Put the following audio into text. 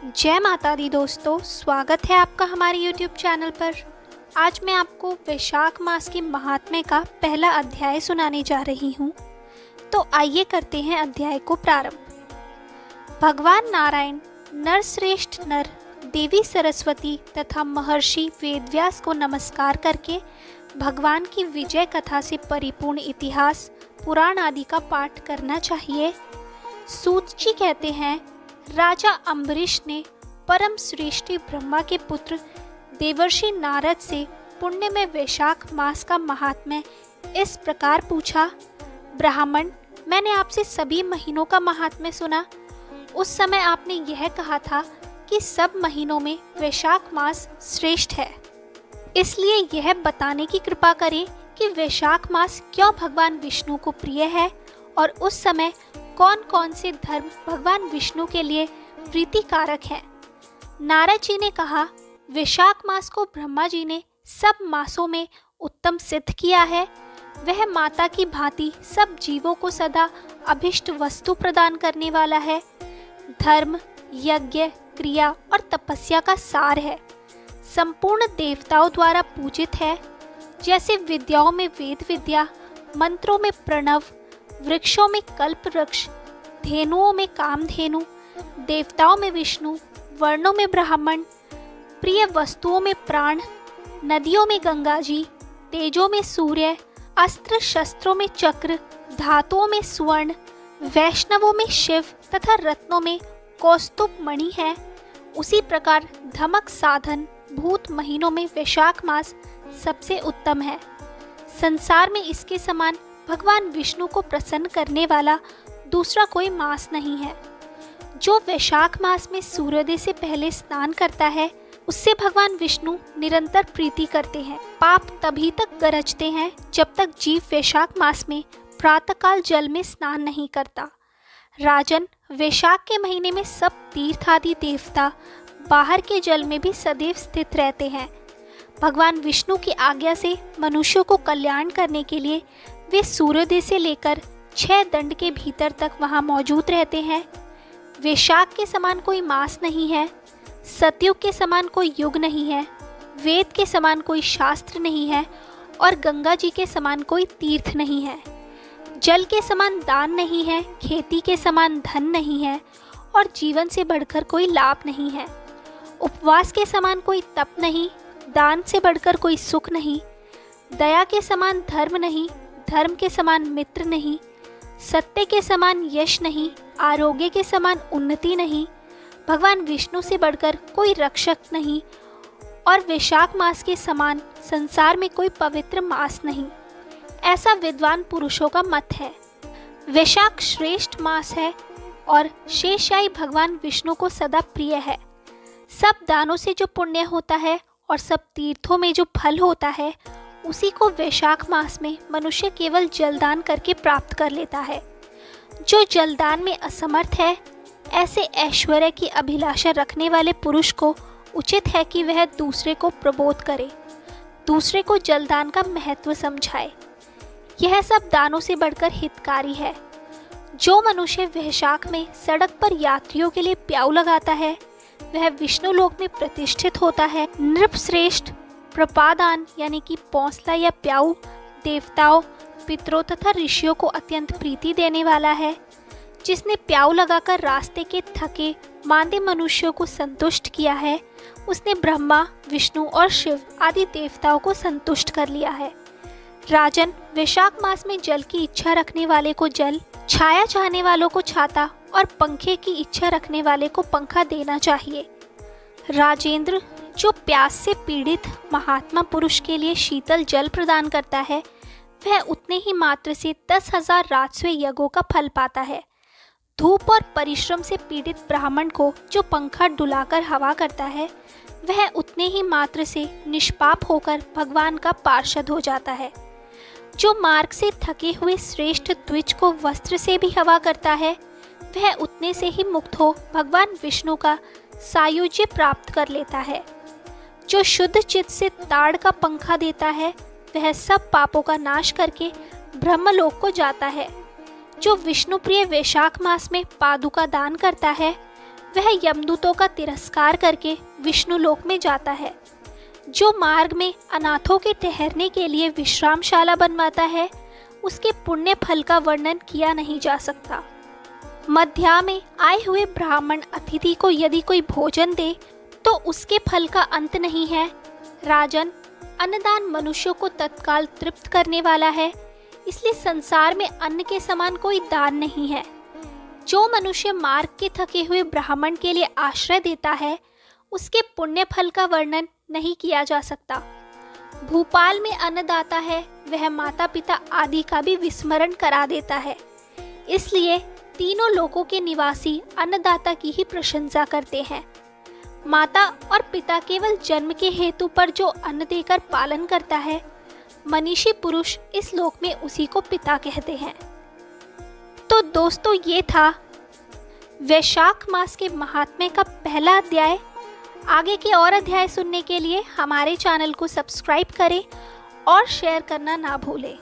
जय माता दी दोस्तों, स्वागत है आपका हमारे YouTube चैनल पर। आज मैं आपको वैशाख मास के महात्म्य का पहला अध्याय सुनाने जा रही हूँ। तो आइए करते हैं अध्याय को प्रारंभ। भगवान नारायण, नरश्रेष्ठ नर, देवी सरस्वती तथा महर्षि वेदव्यास को नमस्कार करके भगवान की विजय कथा से परिपूर्ण इतिहास, पुराण आदि का पाठ करना चाहिए। सूत जी कहते हैं, राजा अम्बरीश ने परम श्रेष्ठी ब्रह्मा के पुत्र देवर्षि नारद से पुण्य में वैशाख मास का महात्म्य इस प्रकार पूछा। ब्राह्मण, मैंने आपसे सभी महीनों का महात्म्य सुना। उस समय आपने यह कहा था कि सब महीनों में वैशाख मास श्रेष्ठ है। इसलिए यह बताने की कृपा करें कि वैशाख मास क्यों भगवान विष्णु को प्रिय है और उस समय कौन कौन से धर्म भगवान विष्णु के लिए प्रीतिकारक हैं। नारद जी ने कहा, वैशाख मास को ब्रह्मा जी ने सब मासों में उत्तम सिद्ध किया है। वह माता की भांति सब जीवों को सदा अभिष्ट वस्तु प्रदान करने वाला है। धर्म, यज्ञ, क्रिया और तपस्या का सार है। संपूर्ण देवताओं द्वारा पूजित है। जैसे विद्याओं में वेद विद्या, मंत्रों में प्रणव, वृक्षों में कल्प वृक्ष, धेनुओं में कामधेनु, देवताओं में विष्णु, वर्णों में ब्राह्मण, प्रिय वस्तुओं में प्राण, नदियों में गंगा जी, तेजों में सूर्य, अस्त्र शस्त्रों में चक्र, धातुओं में स्वर्ण, वैष्णवों में शिव तथा रत्नों में कौस्तुभ मणि है। उसी प्रकार धमक साधन भूत महीनों में वैशाख मास सबसे उत्तम है। संसार में इसके समान भगवान विष्णु को प्रसन्न करने वाला दूसरा कोई मास नहीं है। जो वैशाख मास में सूर्योदय से पहले स्नान करता है, उससे भगवान विष्णु निरंतर प्रीति करते हैं। पाप तभी तक गरजते हैं जब तक जीव वैशाख मास में प्रातःकाल जल में स्नान नहीं करता। राजन, वैशाख के महीने में सब तीर्थ आदि देवता बाहर के जल में भी सदैव स्थित रहते हैं। भगवान विष्णु की आज्ञा से मनुष्यों को कल्याण करने के लिए वे सूर्योदय से लेकर 6 दंड के भीतर तक वहाँ मौजूद रहते हैं। वैशाख के समान कोई मास नहीं है, सतयुग के समान कोई युग नहीं है, वेद के समान कोई शास्त्र नहीं है और गंगा जी के समान कोई तीर्थ नहीं है। जल के समान दान नहीं है, खेती के समान धन नहीं है और जीवन से बढ़कर कोई लाभ नहीं है। उपवास के समान कोई तप नहीं, दान से बढ़कर कोई सुख नहीं। दया के समान धर्म नहीं, धर्म के समान मित्र नहीं। सत्य के समान यश नहीं, आरोग्य के समान उन्नति नहीं। भगवान विष्णु से बढ़कर कोई रक्षक नहीं और वैशाख मास के समान संसार में कोई पवित्र मास नहीं। ऐसा विद्वान पुरुषों का मत है। वैशाख श्रेष्ठ मास है और शेषशायी भगवान विष्णु को सदा प्रिय है। सब दानों से जो पुण्य होता है और सब तीर्थों में जो फल होता है, उसी को वैशाख मास में मनुष्य केवल जलदान करके प्राप्त कर लेता है। जो जलदान में असमर्थ है, ऐसे ऐश्वर्य की अभिलाषा रखने वाले पुरुष को उचित है कि वह दूसरे को प्रबोध करे, दूसरे को जलदान का महत्व समझाए। यह सब दानों से बढ़कर हितकारी है। जो मनुष्य वैशाख में सड़क पर यात्रियों के लिए प्याऊ लगाता है, वह विष्णु लोक में प्रतिष्ठित होता है। नृपश्रेष्ठ प्रपादान यानी कि पौंसला या प्याऊ देवताओं, पितरों तथा ऋषियों को अत्यंत प्रीति देने वाला है। जिसने प्याऊ लगाकर रास्ते के थके मांदे मनुष्यों को संतुष्ट किया है, उसने ब्रह्मा, विष्णु और शिव आदि देवताओं को संतुष्ट कर लिया है। राजन, वैशाख मास में जल की इच्छा रखने वाले को जल, छाया चाहने वालों को छाता और पंखे की इच्छा रखने वाले को पंखा देना चाहिए। राजेंद्र, जो प्यास से पीड़ित महात्मा पुरुष के लिए शीतल जल प्रदान करता है, वह उतने ही मात्र से 10,000 राजस्व यज्ञों का फल पाता है। धूप और परिश्रम से पीड़ित ब्राह्मण को जो पंखा डुलाकर हवा करता है, वह उतने ही मात्र से निष्पाप होकर भगवान का पार्षद हो जाता है। जो मार्ग से थके हुए श्रेष्ठ द्विज को वस्त्र से भी हवा करता है, वह उतने से ही मुक्त हो भगवान विष्णु का सायुज्य प्राप्त कर लेता है। जो शुद्ध चित्त से ताड़ का पंखा देता है, वह सब पापों का नाश करके ब्रह्मलोक को जाता है। जो विष्णु प्रिय वैशाख मास में पादुका दान करता है, वह यमदूतों का तिरस्कार करके विष्णु लोक में जाता है। जो मार्ग में अनाथों के ठहरने के लिए विश्रामशाला बनवाता है, उसके पुण्य फल का वर्णन किया नहीं जा सकता। मध्या में आए हुए ब्राह्मण अतिथि को यदि कोई भोजन दे तो उसके फल का अंत नहीं है। राजन, अन्नदान मनुष्यों को तत्काल तृप्त करने वाला है, इसलिए संसार में अन्न के समान कोई दान नहीं है। जो मनुष्य मार्ग के थके हुए ब्राह्मण के लिए आश्रय देता है, उसके पुण्य फल का वर्णन नहीं किया जा सकता। भूपाल में अन्नदाता है, वह माता पिता आदि का भी विस्मरण करा देता है। इसलिए तीनों लोकों के निवासी अन्नदाता की ही प्रशंसा करते हैं। माता और पिता केवल जन्म के हेतु पर जो अन्न देकर पालन करता है, मनीषी पुरुष इस लोक में उसी को पिता कहते हैं। तो दोस्तों, ये था वैशाख मास के महात्म्य का पहला अध्याय। आगे के और अध्याय सुनने के लिए हमारे चैनल को सब्सक्राइब करें और शेयर करना ना भूलें।